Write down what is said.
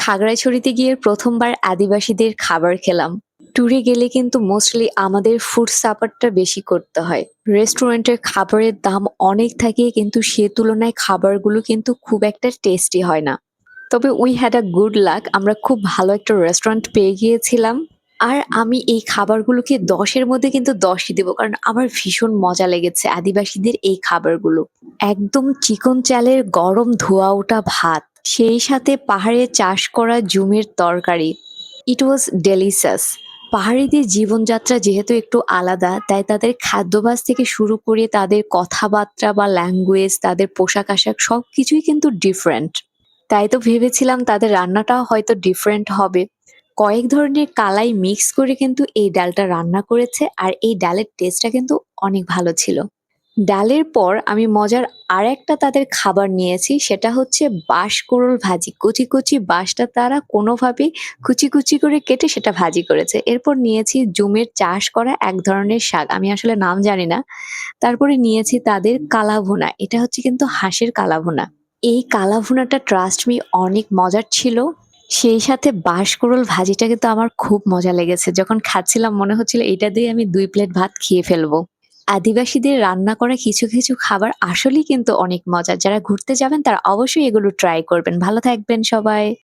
খাগড়াছড়িতে গিয়ে প্রথমবার আদিবাসীদের খাবার খেলাম। ট্যুরে গেলে কিন্তু মোস্টলি আমাদের ফুড সাপারটা বেশি করতে হয়। রেস্টুরেন্টের খাবারের দাম অনেক থাকে কিন্তু সে তুলনায় খাবারগুলো কিন্তু খুব একটা টেস্টি হয় না। তবে we had a good luck, আমরা খুব ভালো একটা রেস্টুরেন্ট পেয়ে গিয়েছিলাম। আর আমি এই খাবারগুলোকে ১০ এর মধ্যে কিন্তু ১০ ই দেব। কারণ আমার ভীষণ মজা লেগেছে আদিবাসীদের এই খাবারগুলো। একদম চিকন চালের গরম ধোয়া ওঠা ভাত, সেই সাথে পাহাড়ে চাষ করা জুমের তরকারি। ইট ওয়াজ ডেলিশাস। পাহাড়িদের জীবনযাত্রা যেহেতু একটু আলাদা, তাই তাদের খাদ্যাভ্যাস থেকে শুরু করে তাদের কথাবার্তা বা ল্যাঙ্গুয়েজ, তাদের পোশাক-আশাক সবকিছুই কিন্তু ডিফারেন্ট। তাই তো ভেবেছিলাম তাদের রান্নাটাও হয়তো ডিফারেন্ট হবে। কয়েক ধরনের কালাই মিক্স করে কিন্তু এই ডালটা রান্না করেছে আর এই ডালের টেস্টটা কিন্তু অনেক ভালো ছিল। ডালের পর আমি মজার আরেকটা তাদের খাবার নিয়েছি, সেটা হচ্ছে বাঁশকুড়ুল ভাজি। কচি, কচি বাঁশটা তারা কোনোভাবে কুচি, কুচি করে কেটে সেটা ভাজি করেছে। এরপর নিয়েছি জুমের চাষ করা এক ধরনের শাক। আমি আসলে নাম জানি না। তারপরে নিয়েছি তাদের কালাভুনা। এটা হচ্ছে কিন্তু হাঁসের কালাভুনা। এই কালাভুনাটা ট্রাস্ট মি অনেক মজার ছিল। সেই সাথে বাঁশকুড়ুল ভাজিটা কিন্তু আমার খুব মজা লেগেছে। যখন খাচ্ছিলাম মনে হচ্ছিল এটা দিয়ে আমি ২ প্লেট ভাত খেয়ে ফেলবো। আদিবাসীদের রান্না করা কিছু, কিছু খাবার আসলেই কিন্তু অনেক মজার। যারা ঘুরতে যাবেন তারা অবশ্যই এগুলো ট্রাই করবেন। ভালো থাকবেন সবাই।